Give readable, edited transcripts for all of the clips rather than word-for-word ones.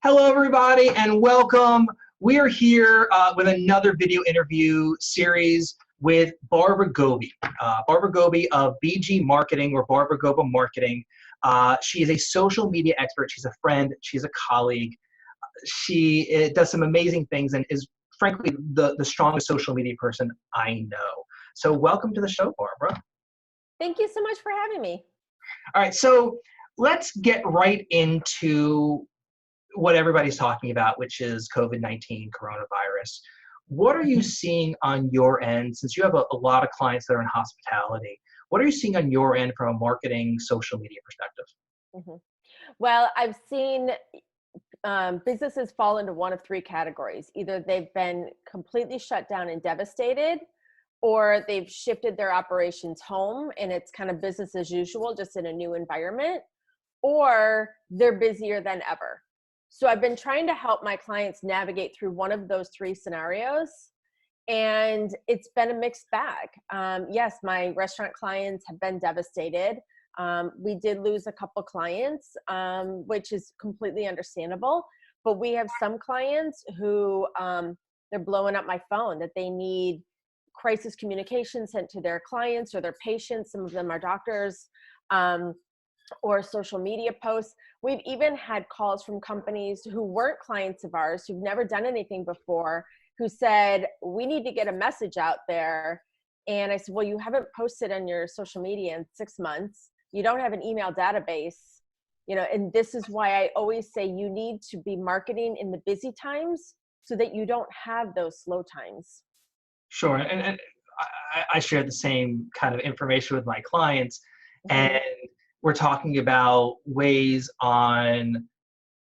Hello, everybody, and welcome. We are here with another video interview series with Barbara Gobbi. Barbara Gobbi of BG Marketing, or Barbara Gobbi Marketing. She is a social media expert. She's a friend. She's a colleague. She does some amazing things and is, frankly, the strongest social media person I know. So welcome to the show, Barbara. Thank you so much for having me. All right, so let's get right into what everybody's talking about, which is COVID-19, coronavirus. What are you seeing on your end, since you have a lot of clients that are in hospitality? What are you seeing on your end from a marketing, social media perspective? Well, I've seen businesses fall into one of three categories. Either they've been completely shut down and devastated, or they've shifted their operations home and it's kind of business as usual, just in a new environment, or they're busier than ever. So I've been trying to help my clients navigate through one of those three scenarios, and it's been a mixed bag. Yes, my restaurant clients have been devastated. We did lose a couple clients, which is completely understandable, but we have some clients who they're blowing up my phone that they need crisis communication sent to their clients or their patients. Some of them are doctors. Or social media posts. We've even had calls from companies who weren't clients of ours, who've never done anything before, who said, we need to get a message out there. And I said, well, you haven't posted on your social media in 6 months. You don't have an email database, and this is why I always say you need to be marketing in the busy times so that you don't have those slow times. Sure, and I share the same kind of information with my clients, and we're talking about ways on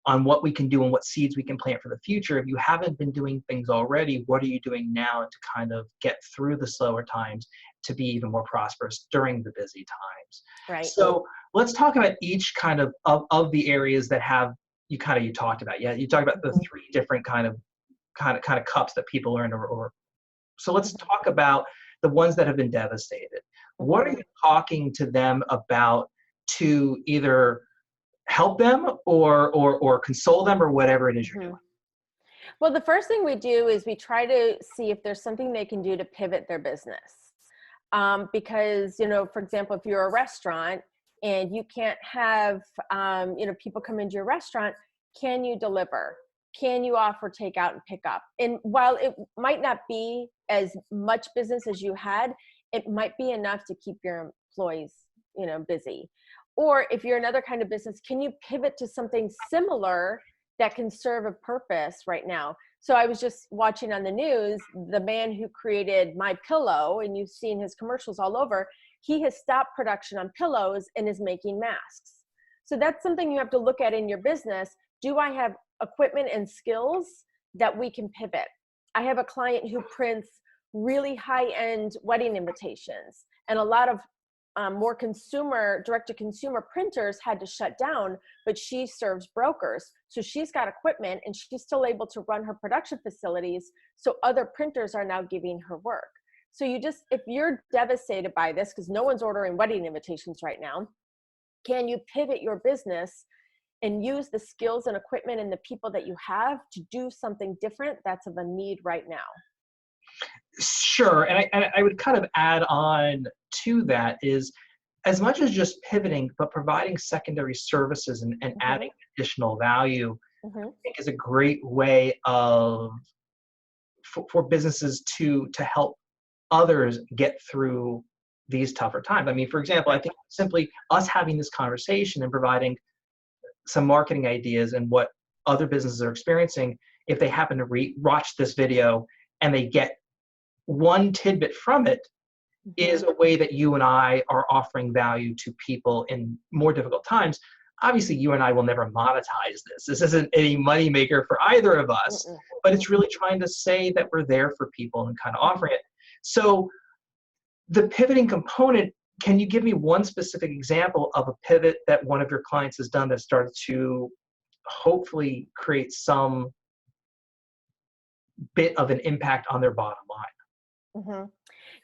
what we can do and what seeds we can plant for the future. If you haven't been doing things already, what are you doing now to kind of get through the slower times to be even more prosperous during the busy times? Right. So let's talk about each kind of the areas that have you talked about. Yeah, you talked about the three different kind of cups that people are in. So let's talk about the ones that have been devastated. What are you talking to them about to either help them or console them, or whatever it is you're doing? Well, the first thing we do is we try to see if there's something they can do to pivot their business. Because, for example, if you're a restaurant and you can't have, people come into your restaurant, can you deliver? Can you offer takeout and pick up? And while it might not be as much business as you had, it might be enough to keep your employees, busy. Or if you're another kind of business, can you pivot to something similar that can serve a purpose right now? So I was just watching on the news, the man who created My Pillow, and you've seen his commercials all over, he has stopped production on pillows and is making masks. So that's something you have to look at in your business. Do I have equipment and skills that we can pivot? I have a client who prints really high-end wedding invitations, and a lot of more direct-to-consumer printers had to shut down, but she serves brokers. So she's got equipment and she's still able to run her production facilities. So other printers are now giving her work. So if you're devastated by this, because no one's ordering wedding invitations right now, can you pivot your business and use the skills and equipment and the people that you have to do something different that's of a need right now? Sure, and I would kind of add on to that is, as much as just pivoting, but providing secondary services and adding additional value, I think is a great way for businesses to help others get through these tougher times. I mean, for example, I think simply us having this conversation and providing some marketing ideas and what other businesses are experiencing, if they happen to watch this video and they get one tidbit from it, is a way that you and I are offering value to people in more difficult times. Obviously, you and I will never monetize this. This isn't any moneymaker for either of us, but it's really trying to say that we're there for people and kind of offering it. So the pivoting component, can you give me one specific example of a pivot that one of your clients has done that started to hopefully create some bit of an impact on their bottom line?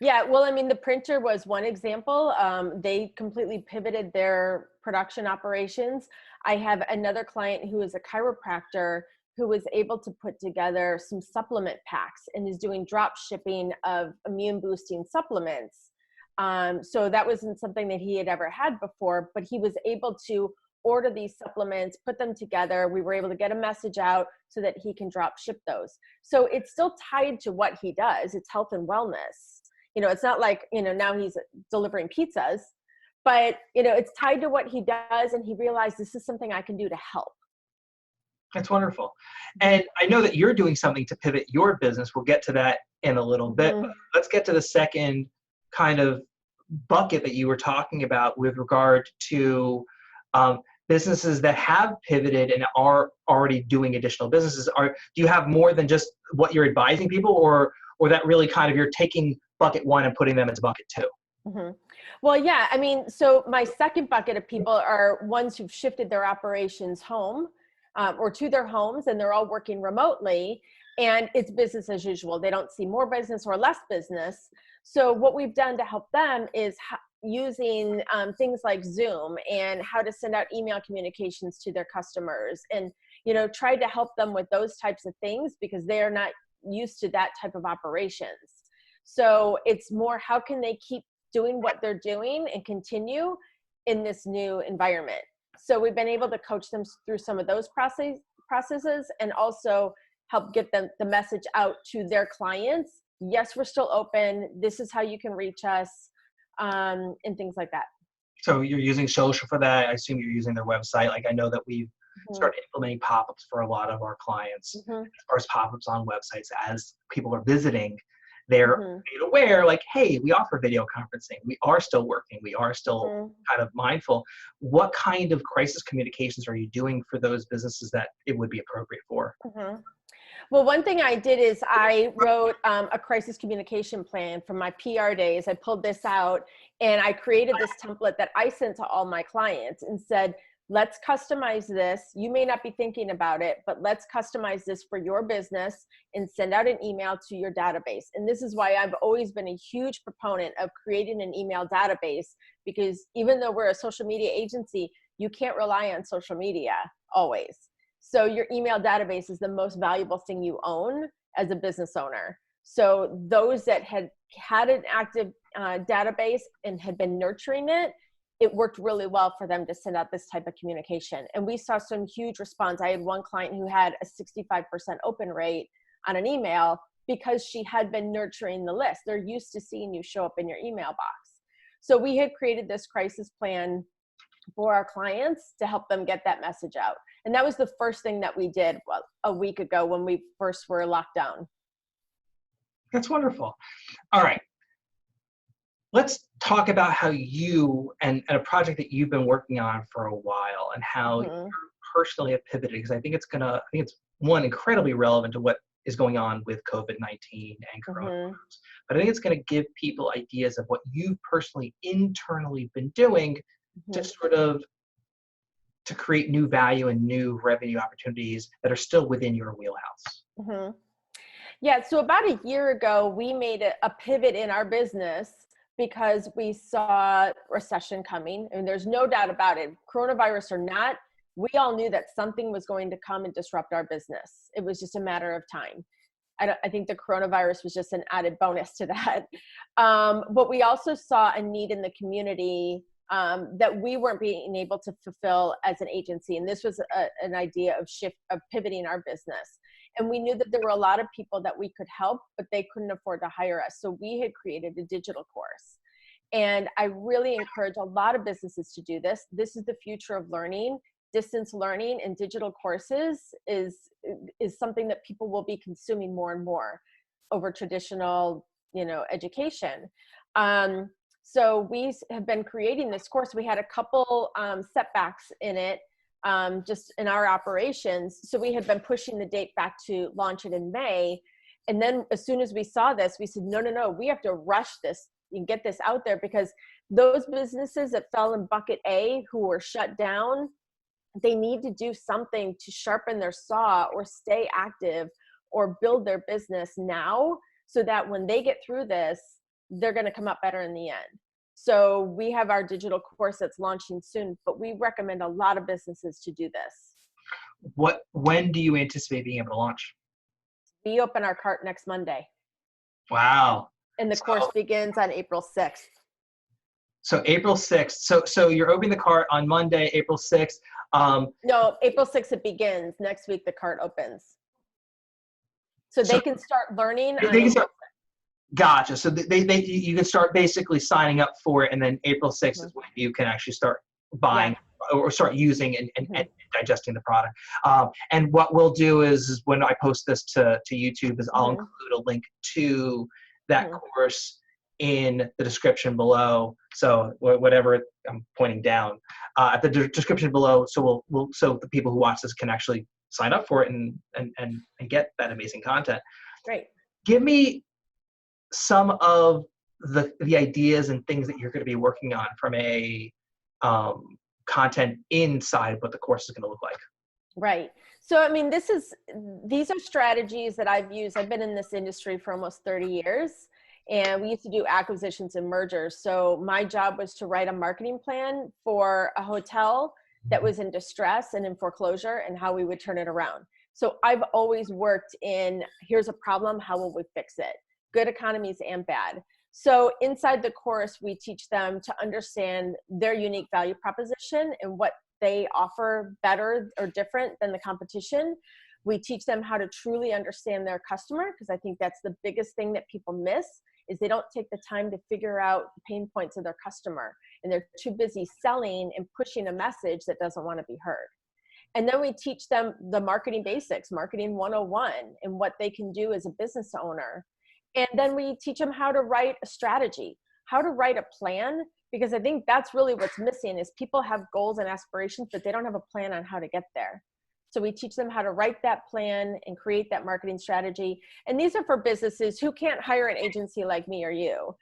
Yeah, well, I mean, the printer was one example. They completely pivoted their production operations. I have another client who is a chiropractor who was able to put together some supplement packs and is doing drop shipping of immune boosting supplements. So that wasn't something that he had ever had before, but he was able to order these supplements, put them together. We were able to get a message out so that he can drop ship those. So it's still tied to what he does. It's health and wellness. It's not like, now he's delivering pizzas, but, it's tied to what he does. And he realized this is something I can do to help. That's wonderful. And I know that you're doing something to pivot your business. We'll get to that in a little bit. Mm-hmm. But let's get to the second kind of bucket that you were talking about with regard to businesses that have pivoted and are already doing additional businesses. Do you have more than just what you're advising people, or that really kind of you're taking bucket one and putting them into bucket two? Mm-hmm. Well, yeah, I mean, so my second bucket of people are ones who've shifted their operations home or to their homes, and they're all working remotely, and it's business as usual. They don't see more business or less business. So what we've done to help them is using things like Zoom and how to send out email communications to their customers, and try to help them with those types of things because they are not used to that type of operations. So it's more, how can they keep doing what they're doing and continue in this new environment? So we've been able to coach them through some of those processes and also help get them the message out to their clients. Yes, we're still open. This is how you can reach us, and things like that. So you're using social for that. I assume you're using their website. Like, I know that we've started implementing pop-ups for a lot of our clients. Mm-hmm. As far as pop-ups on websites, as people are visiting, they're Mm-hmm. made aware, like, hey, we offer video conferencing. We are still working. We are still Mm-hmm. kind of mindful. What kind of crisis communications are you doing for those businesses that it would be appropriate for? Mm-hmm. Well, one thing I did is I wrote a crisis communication plan from my PR days. I pulled this out and I created this template that I sent to all my clients and said, let's customize this. You may not be thinking about it, but let's customize this for your business and send out an email to your database. And this is why I've always been a huge proponent of creating an email database, because even though we're a social media agency, you can't rely on social media always. So your email database is the most valuable thing you own as a business owner. So those that had an active database and had been nurturing it, it worked really well for them to send out this type of communication. And we saw some huge response. I had one client who had a 65% open rate on an email because she had been nurturing the list. They're used to seeing you show up in your email box. So we had created this crisis plan for our clients to help them get that message out. And that was the first thing that we did a week ago when we first were locked down. That's wonderful. All right. Let's talk about how you and a project that you've been working on for a while and how you personally have pivoted, because I think it's one, incredibly relevant to what is going on with COVID-19 and coronavirus. But I think it's going to give people ideas of what you've personally internally been doing to sort of to create new value and new revenue opportunities that are still within your wheelhouse. Yeah, so about a year ago, we made a pivot in our business because we saw recession coming, and there's no doubt about it. Coronavirus or not, we all knew that something was going to come and disrupt our business. It was just a matter of time. I think the coronavirus was just an added bonus to that. But we also saw a need in the community that we weren't being able to fulfill as an agency. And this was an idea of pivoting our business. And we knew that there were a lot of people that we could help, but they couldn't afford to hire us. So we had created a digital course. And I really encourage a lot of businesses to do this. This is the future of learning. Distance learning and digital courses is something that people will be consuming more and more over traditional, education. So we have been creating this course. We had a couple setbacks in it, just in our operations. So we had been pushing the date back to launch it in May. And then as soon as we saw this, we said, no, we have to rush this and get this out there, because those businesses that fell in bucket A who were shut down, they need to do something to sharpen their saw or stay active or build their business now, so that when they get through this, they're going to come up better in the end. So we have our digital course that's launching soon, but we recommend a lot of businesses to do this. When do you anticipate being able to launch? We open our cart next Monday. Wow. And the course begins on April 6th. So April 6th. So you're opening the cart on Monday, April 6th. No, April 6th it begins. Next week the cart opens. So they can start learning on April 6th. Gotcha. So you can start basically signing up for it, and then April 6th is when you can actually start buying or start using and digesting the product. And what we'll do is when I post this to YouTube is I'll include a link to that course in the description below. So whatever I'm pointing down at the description below. So so the people who watch this can actually sign up for it and get that amazing content. Great. Give me some of the ideas and things that you're going to be working on from a content inside what the course is going to look like. Right. So, I mean, these are strategies that I've used. I've been in this industry for almost 30 years, and we used to do acquisitions and mergers. So my job was to write a marketing plan for a hotel that was in distress and in foreclosure and how we would turn it around. So I've always worked in, here's a problem, how will we fix it? Good economies and bad. So inside the course, we teach them to understand their unique value proposition and what they offer better or different than the competition. We teach them how to truly understand their customer, because I think that's the biggest thing that people miss, is they don't take the time to figure out the pain points of their customer, and they're too busy selling and pushing a message that doesn't want to be heard. And then we teach them the marketing basics, marketing 101, and what they can do as a business owner. And then we teach them how to write a strategy, how to write a plan, because I think that's really what's missing is people have goals and aspirations, but they don't have a plan on how to get there. So we teach them how to write that plan and create that marketing strategy. And these are for businesses who can't hire an agency like me or you.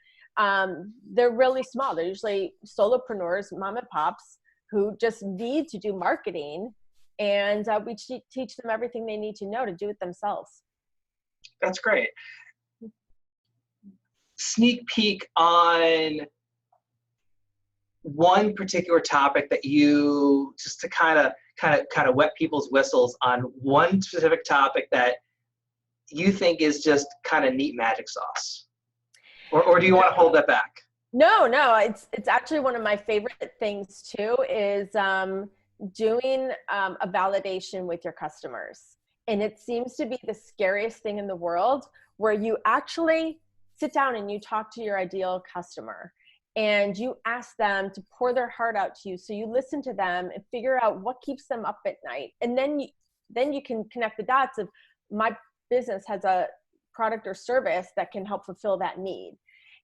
They're really small. They're usually solopreneurs, mom and pops, who just need to do marketing. And we teach them everything they need to know to do it themselves. That's great. Sneak peek on one particular topic that you, just to kind of wet people's whistles on one specific topic that you think is just kind of neat magic sauce, or do you want to hold that back? No, it's actually one of my favorite things too, is doing a validation with your customers. And it seems to be the scariest thing in the world, where you actually sit down and you talk to your ideal customer and you ask them to pour their heart out to you. So you listen to them and figure out what keeps them up at night. And then you can connect the dots of, my business has a product or service that can help fulfill that need.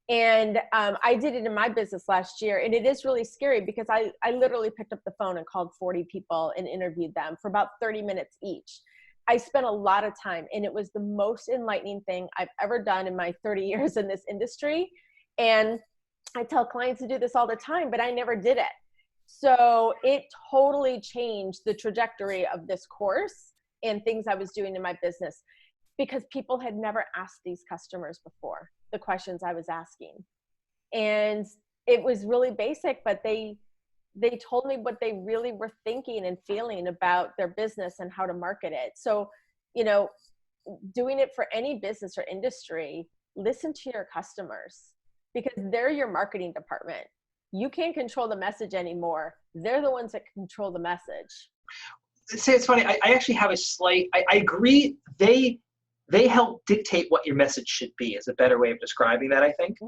And I did it in my business last year, and it is really scary because I literally picked up the phone and called 40 people and interviewed them for about 30 minutes each. I spent a lot of time, and it was the most enlightening thing I've ever done in my 30 years in this industry. And I tell clients to do this all the time, but I never did it. So it totally changed the trajectory of this course and things I was doing in my business, because people had never asked these customers before the questions I was asking. And it was really basic, but they told me what they really were thinking and feeling about their business and how to market it. So, doing it for any business or industry, listen to your customers, because they're your marketing department. You can't control the message anymore. They're the ones that control the message. See, it's funny. I actually have I agree. They help dictate what your message should be, is a better way of describing that, I think.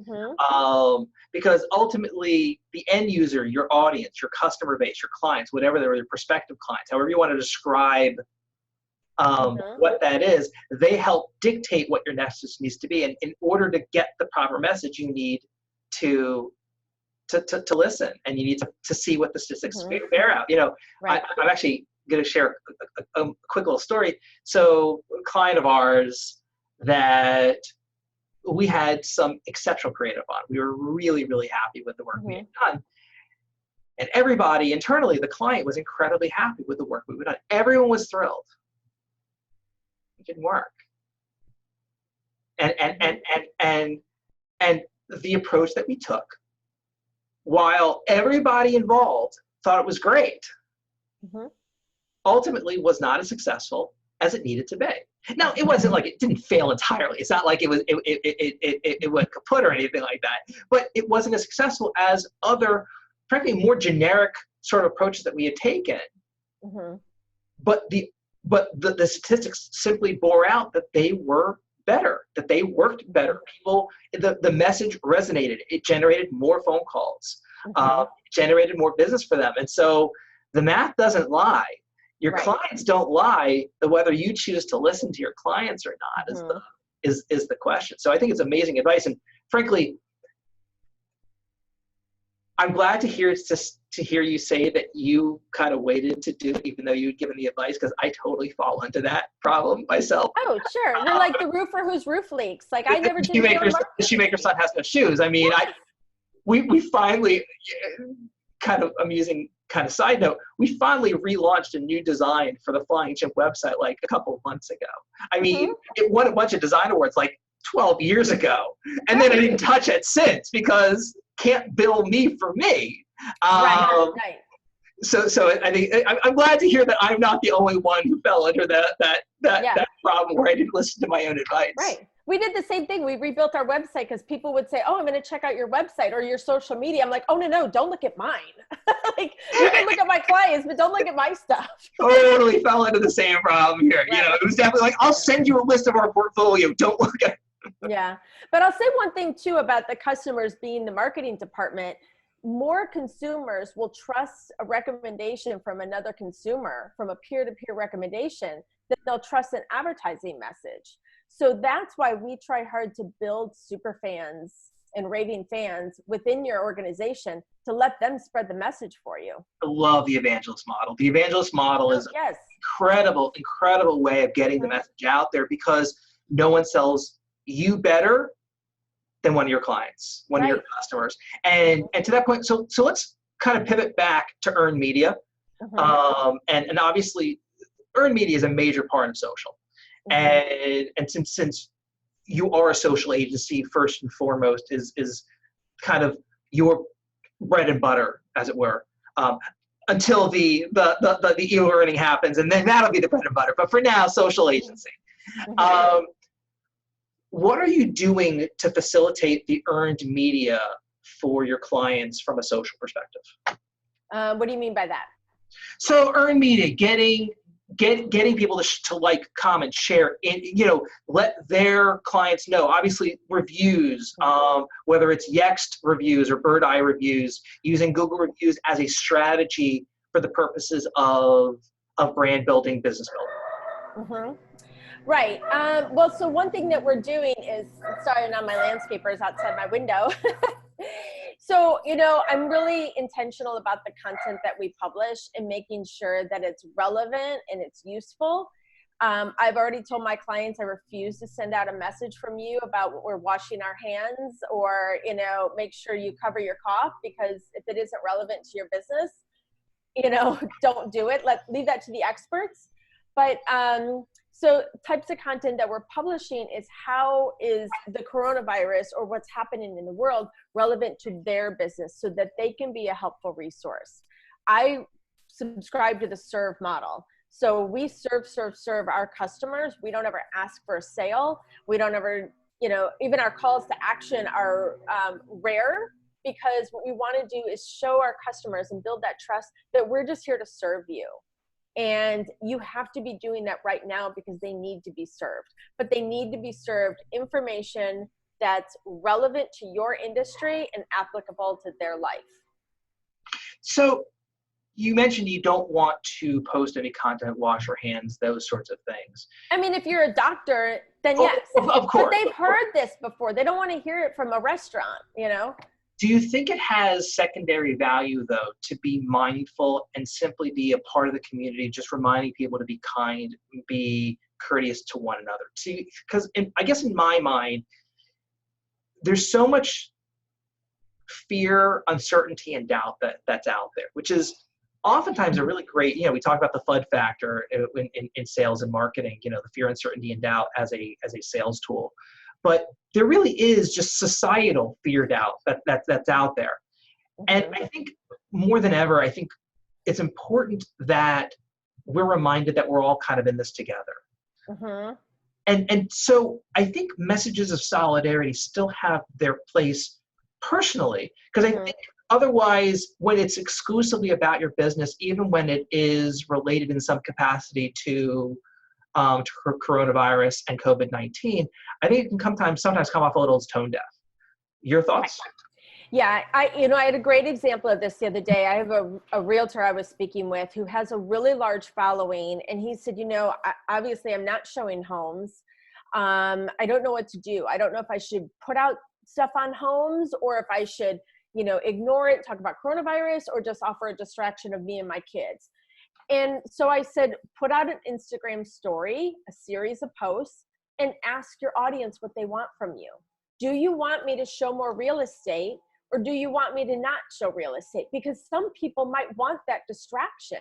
Because ultimately the end user, your audience, your customer base, your clients, whatever they're, your prospective clients, however you want to describe what that is, they help dictate what your message needs to be. And in order to get the proper message, you need to listen, and you need to see what the statistics bear out. Right. I'm actually going to share a quick little story. So a client of ours that we had some exceptional creative on, we were really, really happy with the work we had done. And everybody internally, the client was incredibly happy with the work we had done. Everyone was thrilled. It didn't work. And the approach that we took, while everybody involved thought it was great, ultimately was not as successful as it needed to be. Now, it wasn't like it didn't fail entirely. It's not like it went kaput or anything like that, but it wasn't as successful as other, frankly, more generic sort of approaches that we had taken. But the statistics simply bore out that they were better, that they worked better. People, the message resonated. It generated more phone calls, generated more business for them. And so the math doesn't lie. Your clients don't lie. Whether you choose to listen to your clients or not is the question. So I think it's amazing advice. And frankly, I'm glad to hear you say that you kind of waited to do it, even though you'd given the advice, because I totally fall into that problem myself. Oh, sure. You're like the roofer whose roof leaks. Like I never did. The shoemaker's son has no shoes. I mean, we finally, kind of amusing kind of side note, we finally relaunched a new design for the Flying Chimp website like a couple of months ago. I mean, it won a bunch of design awards like 12 years ago. And then I didn't touch it since because can't bill me for me. Right. So I think I'm glad to hear that I'm not the only one who fell under that problem where I didn't listen to my own advice. Right. We did the same thing. We rebuilt our website because people would say, "Oh, I'm going to check out your website or your social media." I'm like, "Oh no, don't look at mine. Like you can look at my clients, but don't look at my stuff." Totally fell into the same problem here. Right. You know, it was definitely like, "I'll send you a list of our portfolio. Don't look at it." Yeah. But I'll say one thing too about the customers being the marketing department. More consumers will trust a recommendation from another consumer, from a peer-to-peer recommendation, than they'll trust an advertising message. So that's why we try hard to build super fans and raving fans within your organization to let them spread the message for you. I love the evangelist model. The evangelist model is an incredible way of getting the message out there, because no one sells you better than one of your clients, one of your customers. And to that point, so let's kind of pivot back to earned media. And obviously earned media is a major part of social. And since you are a social agency, first and foremost is kind of your bread and butter, as it were, until the e-learning happens, and then that'll be the bread and butter. But for now, social agency. What are you doing to facilitate the earned media for your clients from a social perspective? What do you mean by that? So earned media, getting people to like, comment, share, let their clients know. Obviously, reviews, whether it's Yext reviews or Bird Eye reviews, using Google reviews as a strategy for the purposes of brand building, business building. Right. Well, so one thing that we're doing is, sorry, now my landscaper is outside my window. So, I'm really intentional about the content that we publish and making sure that it's relevant and it's useful. I've already told my clients I refuse to send out a message from you about we're washing our hands or, make sure you cover your cough, because if it isn't relevant to your business, don't do it. Leave that to the experts. But so types of content that we're publishing is how is the coronavirus or what's happening in the world relevant to their business so that they can be a helpful resource. I subscribe to the serve model. So we serve our customers. We don't ever ask for a sale. We don't ever, even our calls to action are rare, because what we want to do is show our customers and build that trust that we're just here to serve you. And you have to be doing that right now because they need to be served. But they need to be served information that's relevant to your industry and applicable to their life. So you mentioned you don't want to post any content, wash your hands, those sorts of things. I mean, if you're a doctor, then yes. Of course. But they've heard this before. They don't want to hear it from a restaurant, Do you think it has secondary value, though, to be mindful and simply be a part of the community, just reminding people to be kind, be courteous to one another? Because I guess in my mind, there's so much fear, uncertainty, and doubt that's out there, which is oftentimes a really great, we talk about the FUD factor in sales and marketing, the fear, uncertainty, and doubt as a sales tool. but there really is just societal fear doubt that's out there. And I think more than ever, I think it's important that we're reminded that we're all kind of in this together. And so I think messages of solidarity still have their place personally, because I think otherwise, when it's exclusively about your business, even when it is related in some capacity to coronavirus and COVID-19, I think it can sometimes come off a little as tone deaf. Your thoughts? Yeah, I had a great example of this the other day. I have a realtor I was speaking with who has a really large following, and he said, obviously I'm not showing homes. I don't know what to do. I don't know if I should put out stuff on homes or if I should, ignore it, talk about coronavirus, or just offer a distraction of me and my kids. And so I said, put out an Instagram story, a series of posts, and ask your audience what they want from you. Do you want me to show more real estate, or do you want me to not show real estate? Because some people might want that distraction.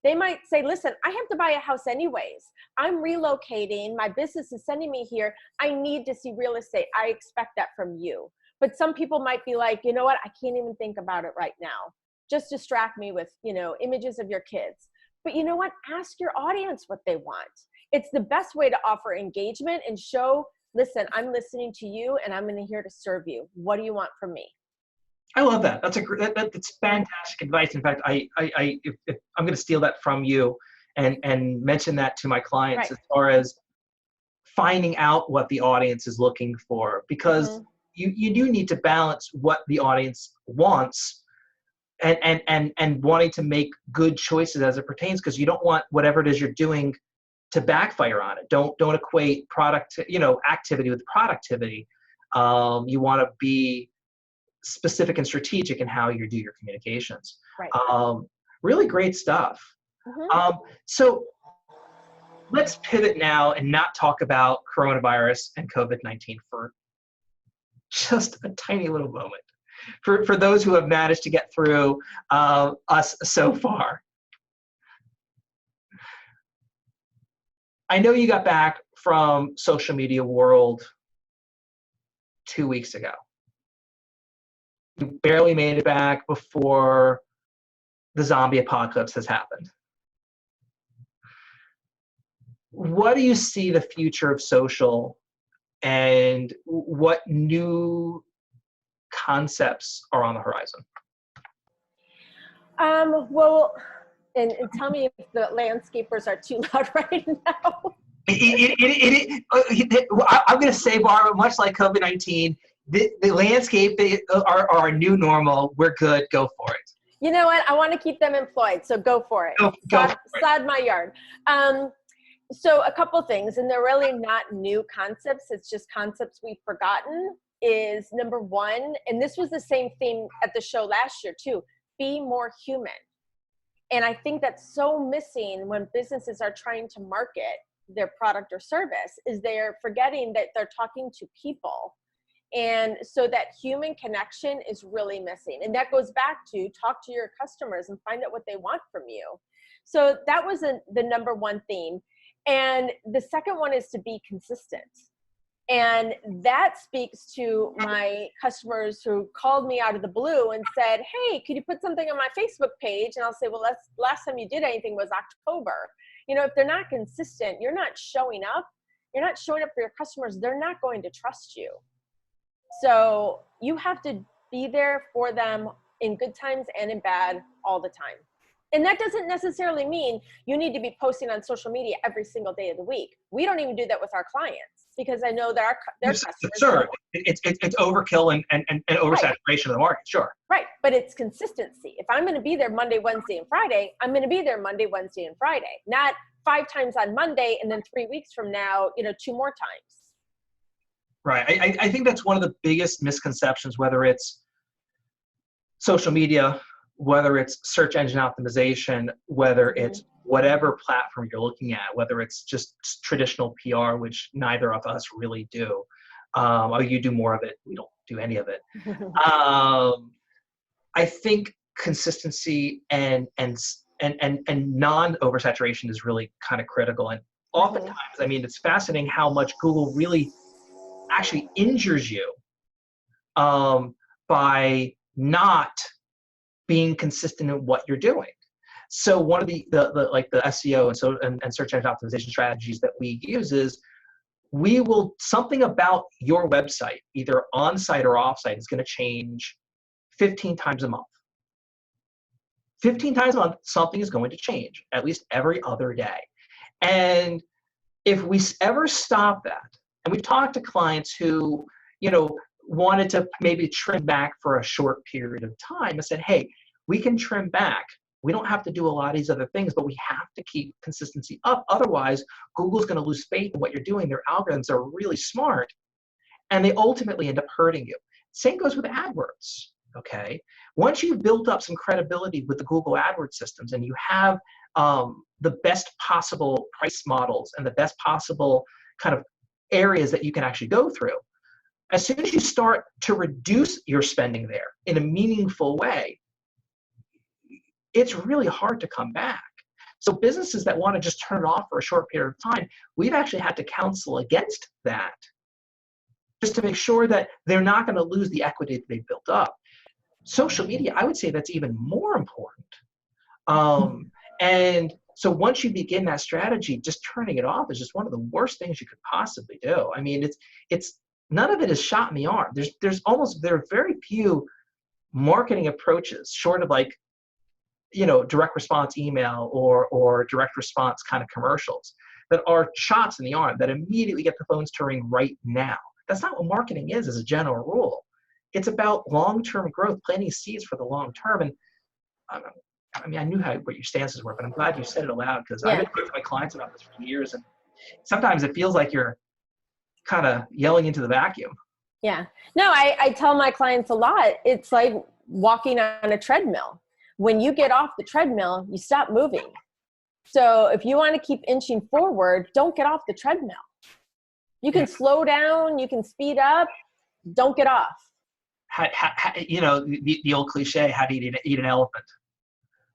They might say, listen, I have to buy a house anyways. I'm relocating. My business is sending me here. I need to see real estate. I expect that from you. But some people might be like, you know what? I can't even think about it right now. Just distract me with, images of your kids. But you know what? Ask your audience what they want. It's the best way to offer engagement and show, listen, I'm listening to you and I'm here to serve you. What do you want from me? I love that. That's that's fantastic advice. In fact, if I'm going to steal that from you and mention that to my clients, as far as finding out what the audience is looking for, because you do need to balance what the audience wants and wanting to make good choices as it pertains, because you don't want whatever it is you're doing to backfire on it. Don't equate activity with productivity. You want to be specific and strategic in how you do your communications. Right. Really great stuff. So let's pivot now and not talk about coronavirus and COVID-19 for just a tiny little moment. For those who have managed to get through us so far. I know you got back from social media world 2 weeks ago. You barely made it back before the zombie apocalypse has happened. What do you see the future of social, and what new concepts are on the horizon? Well, and tell me if the landscapers are too loud right now. I'm going to say, Barbara, much like COVID-19, the landscape are our new normal. We're good. Go for it. You know what? I want to keep them employed, so go for it. Sod my yard. So a couple things, and they're really not new concepts. It's just concepts we've forgotten. Is number one, and this was the same theme at the show last year too, be more human. And I think that's so missing when businesses are trying to market their product or service, is they're forgetting that they're talking to people. And so that human connection is really missing. And that goes back to talk to your customers and find out what they want from you. So that was the number one theme. And the second one is to be consistent. And that speaks to my customers who called me out of the blue and said, hey, could you put something on my Facebook page? And I'll say, well, last time you did anything was October. If they're not consistent, you're not showing up for your customers, they're not going to trust you. So you have to be there for them in good times and in bad all the time. And that doesn't necessarily mean you need to be posting on social media every single day of the week. We don't even do that with our clients, because I know that their customers. Sure, it's overkill and oversaturation of the market. Sure. Right, but it's consistency. If I'm going to be there Monday, Wednesday, and Friday, I'm going to be there Monday, Wednesday, and Friday. Not 5 times on Monday and then 3 weeks from now, 2 more times. Right. I think that's one of the biggest misconceptions, whether it's social media, whether it's search engine optimization, whether it's whatever platform you're looking at, whether it's just traditional PR, which neither of us really do. Or you do more of it. We don't do any of it. I think consistency and non-oversaturation is really kind of critical. And oftentimes, it's fascinating how much Google really actually injures you by not being consistent in what you're doing. So one of the like the SEO and search engine optimization strategies that we use is something about your website, either on-site or off-site, is going to change 15 times a month. 15 times a month, something is going to change, at least every other day. And if we ever stop that, and we've talked to clients who, wanted to maybe trim back for a short period of time and said, hey, we can trim back. We don't have to do a lot of these other things, but we have to keep consistency up. Otherwise, Google's going to lose faith in what you're doing. Their algorithms are really smart, and they ultimately end up hurting you. Same goes with AdWords, okay? Once you've built up some credibility with the Google AdWords systems and you have the best possible price models and the best possible kind of areas that you can actually go through, as soon as you start to reduce your spending there in a meaningful way, it's really hard to come back. So businesses that want to just turn it off for a short period of time, we've actually had to counsel against that, just to make sure that they're not going to lose the equity that they've built up. Social media, I would say that's even more important. And so once you begin that strategy, just turning it off is just one of the worst things you could possibly do. I mean, it's none of it is shot in the arm. There are very few marketing approaches short of like, direct response email or direct response kind of commercials that are shots in the arm that immediately get the phones to ring right now. That's not what marketing is as a general rule. It's about long-term growth, planting seeds for the long term. And I mean, I knew what your stances were, but I'm glad you said it aloud, because I've been talking to my clients about this for years, and sometimes it feels like you're kind of yelling into the vacuum. Yeah. No, I tell my clients a lot, it's like walking on a treadmill. When you get off the treadmill, you stop moving. So if you want to keep inching forward, don't get off the treadmill. You can slow down, you can speed up, don't get off. The old cliche, how do you eat an elephant?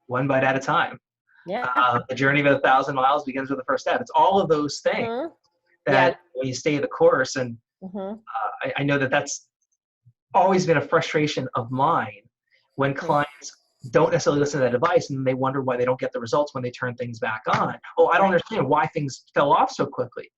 One bite at a time. Yeah. The journey of 1,000 miles begins with the first step. It's all of those things that when you stay the course. And I know that's always been a frustration of mine when clients don't necessarily listen to that advice and they wonder why they don't get the results when they turn things back on. Oh, I don't understand why things fell off so quickly.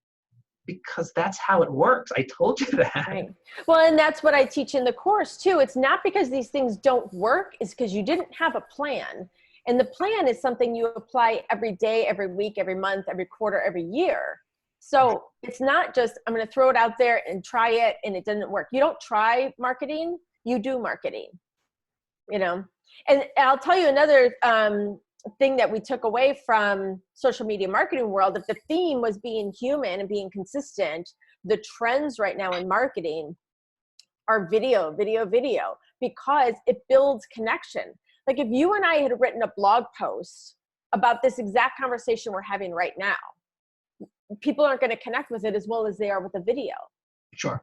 Because that's how it works. I told you that. Right. Well, and that's what I teach in the course too. It's not because these things don't work, it's because you didn't have a plan. And the plan is something you apply every day, every week, every month, every quarter, every year. So it's not just, I'm going to throw it out there and try it and it doesn't work. You don't try marketing, you do marketing, And I'll tell you another thing that we took away from social media marketing world. If the theme was being human and being consistent, the trends right now in marketing are video, because it builds connection. Like if you and I had written a blog post about this exact conversation we're having right now, people aren't going to connect with it as well as they are with a video. Sure.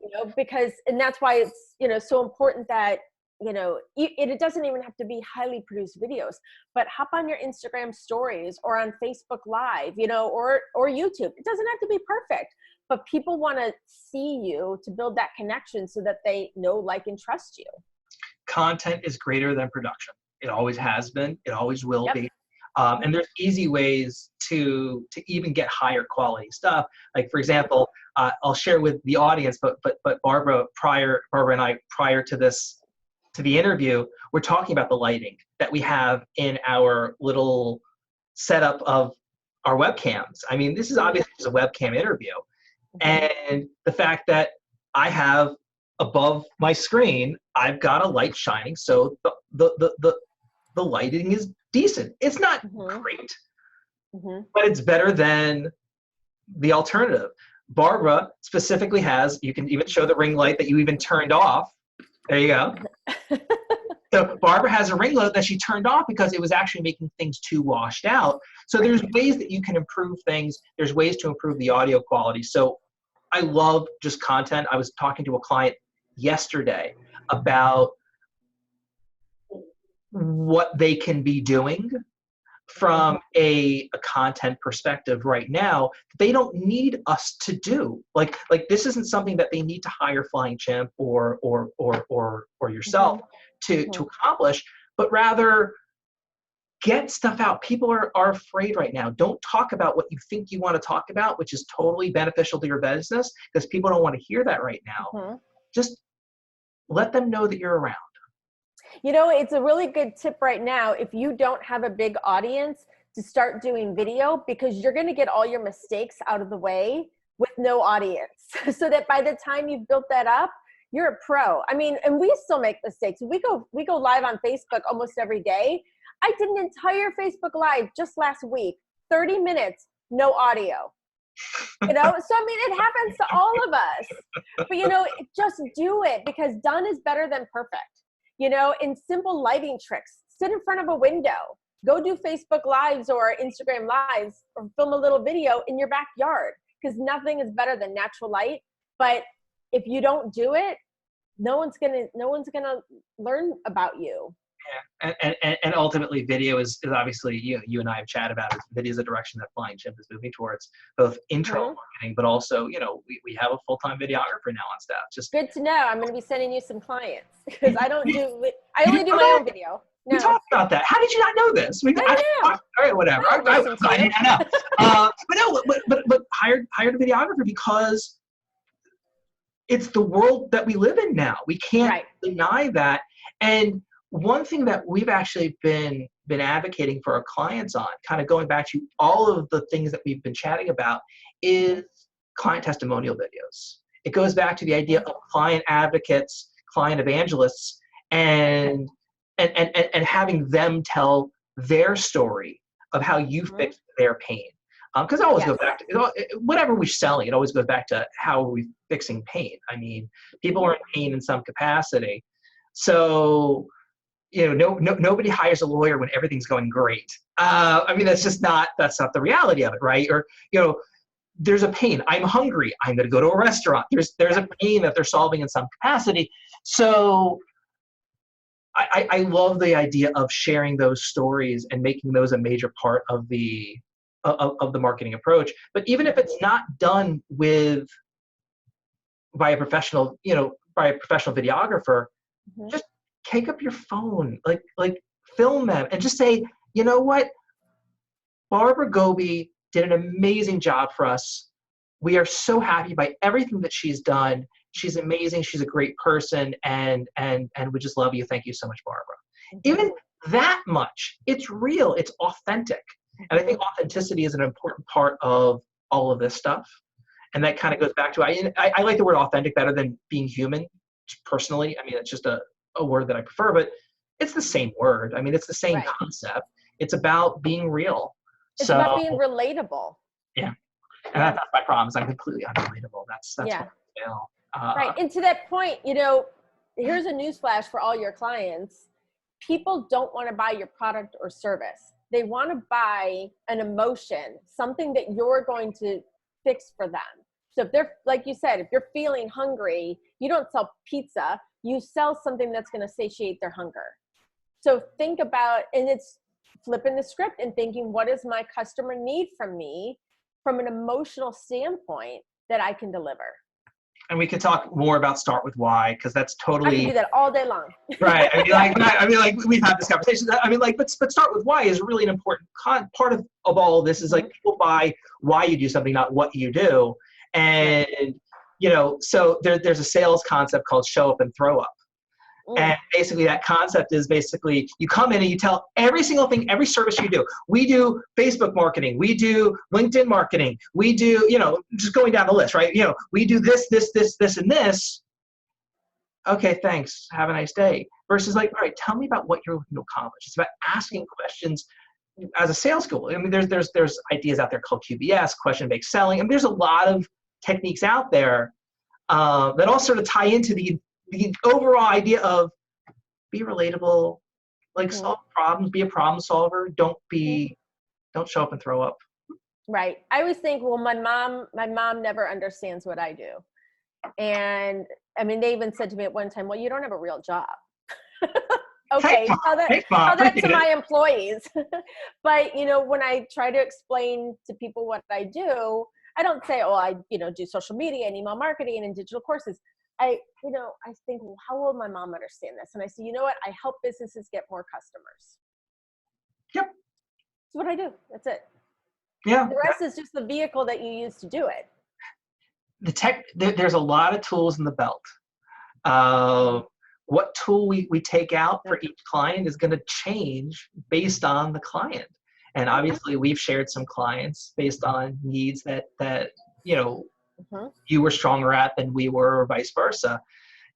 And that's why it's, so important that, it doesn't even have to be highly produced videos, but hop on your Instagram stories or on Facebook Live, or YouTube. It doesn't have to be perfect, but people want to see you to build that connection so that they know, like, and trust you. Content is greater than production. It always has been. It always will be. And there's easy ways to even get higher quality stuff. Like, for example, I'll share with the audience, but Barbara and I, prior to the interview, we're talking about the lighting that we have in our little setup of our webcams. I mean, this is obviously just a webcam interview. And the fact that I have above my screen, I've got a light shining, so the lighting is decent. It's not great, but it's better than the alternative. Barbara specifically has, you can even show the ring light that you even turned off. There you go. So Barbara has a ring light that she turned off because it was actually making things too washed out. So there's ways that you can improve things. There's ways to improve the audio quality. So I love just content. I was talking to a client yesterday about what they can be doing from a content perspective right now, they don't need us to do. Like this isn't something that they need to hire Flying Chimp or yourself to accomplish, but rather get stuff out. People are afraid right now. Don't talk about what you think you want to talk about, which is totally beneficial to your business, because people don't want to hear that right now. Just let them know that you're around. You know, it's a really good tip right now, if you don't have a big audience, to start doing video, because you're going to get all your mistakes out of the way with no audience. So that by the time you've built that up, you're a pro. I mean, and we still make mistakes. We go live on Facebook almost every day. I did an entire Facebook Live just last week, 30 minutes, no audio. You know, so I mean, it happens to all of us. But, you know, just do it, because done is better than perfect. You know, in simple lighting tricks, sit in front of a window, go do Facebook Lives or Instagram Lives, or film a little video in your backyard, because nothing is better than natural light. But if you don't do it, no one's gonna learn about you. Yeah, and ultimately, video is obviously, you and I have chatted about it. Video is a direction that Flying Chimp is moving towards, both intro marketing, but also, you know, we have a full-time videographer now on staff. Just good to know. I'm going to be sending you some clients, because I only do my own video. No. We talked about that. How did you not know this? I don't know. All right, whatever. I didn't know. But hired a videographer, because it's the world that we live in now. We can't deny that. And one thing that we've actually been advocating for our clients on, kind of going back to all of the things that we've been chatting about, is client testimonial videos. It goes back to the idea of client advocates, client evangelists, and having them tell their story of how you fixed their pain. Because I always go back to, whatever we're selling, it always goes back to how are we fixing pain. I mean, people are in pain in some capacity. So, you know, nobody hires a lawyer when everything's going great. I mean, that's not the reality of it, right? Or, you know, there's a pain. I'm hungry. I'm going to go to a restaurant. There's a pain that they're solving in some capacity. So I love the idea of sharing those stories and making those a major part of the marketing approach. But even if it's not done by a professional videographer, just take up your phone, like film them, and just say, you know what, Barbara Gobbi did an amazing job for us. We are so happy by everything that she's done. She's amazing. She's a great person, and we just love you. Thank you so much, Barbara. Even that much, it's real, it's authentic. And I think authenticity is an important part of all of this stuff. And that kind of goes back to, I like the word authentic better than being human, personally. I mean, it's just a word that I prefer, but it's the same word. I mean, it's the same concept. It's about being real. It's about being relatable. Yeah. And that's my problem, is I'm completely unrelatable. That's what I feel. Right. And to that point, you know, here's a newsflash for all your clients. People don't want to buy your product or service. They want to buy an emotion, something that you're going to fix for them. So if they're, like you said, if you're feeling hungry, you don't sell pizza, you sell something that's going to satiate their hunger. So think about, and it's flipping the script and thinking, what does my customer need from me from an emotional standpoint that I can deliver? And we could talk more about start with why, because that's totally. I can do that all day long. Right. I mean, like we've had this conversation. I mean, like, but start with why is really an important part of all of this. Is like, people buy why you do something, not what you do. And you know, so there's a sales concept called show up and throw up. And basically that concept is basically you come in and you tell every single thing, every service you do. We do Facebook marketing. We do LinkedIn marketing. We do, you know, just going down the list, right? You know, we do this, and this. Okay, thanks. Have a nice day. Versus like, all right, tell me about what you're looking to accomplish. It's about asking questions as a sales tool. I mean, there's ideas out there called QBS, question-based selling. And there's a lot of techniques out there that all sort of tie into the overall idea of be relatable, like solve problems, be a problem solver. Don't show up and throw up. Right. I always think, well, my mom never understands what I do. And I mean, they even said to me at one time, well, you don't have a real job. Okay, Thanks, Mom. tell that to Appreciate it. my employees. But when I try to explain to people what I do, I don't say, oh, I do social media and email marketing and digital courses. I think, well, how will my mom understand this? And I say, you know what? I help businesses get more customers. Yep. That's what I do. That's it. Yeah. The rest is just the vehicle that you use to do it. There's a lot of tools in the belt. What tool we take out for each client is going to change based on the client. And obviously we've shared some clients based on needs that you were stronger at than we were, or vice versa.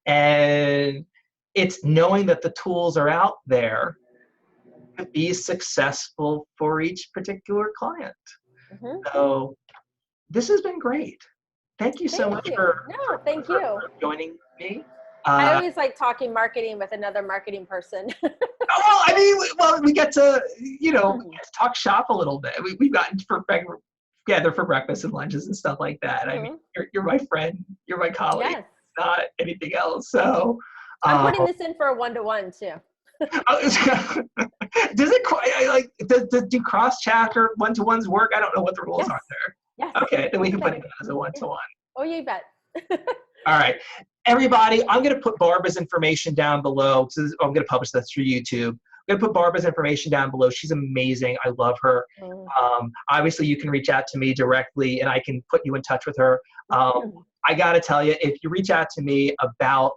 And it's knowing that the tools are out there to be successful for each particular client. So this has been great. Thank you so much for joining me. I always like talking marketing with another marketing person. We get to, talk shop a little bit. We've gotten together for breakfast and lunches and stuff like that. I mean, you're my friend, you're my colleague, not anything else. So I'm putting this in for a 1-to-1 too. Does it do cross chat or 1-to-1s work? I don't know what the rules are there. Yes. Okay, then we can put it as a 1-to-1. Oh, you bet. All right. Everybody, I'm going to put Barbara's information down below. I'm going to publish this through YouTube. I'm going to put Barbara's information down below. She's amazing. I love her. Obviously, you can reach out to me directly, and I can put you in touch with her. I got to tell you, if you reach out to me about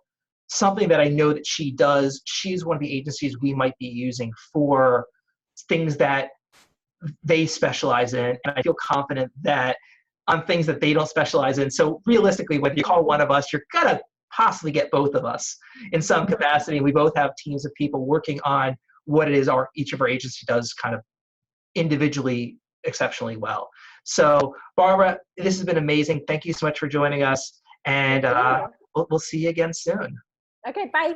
something that I know that she does, she's one of the agencies we might be using for things that they specialize in. And I feel confident that on things that they don't specialize in. So realistically, whether you call one of us, you're going to possibly get both of us in some capacity. We both have teams of people working on what it is each of our agency does kind of individually exceptionally well. So Barbara, this has been amazing. Thank you so much for joining us. And we'll see you again soon. Okay, bye.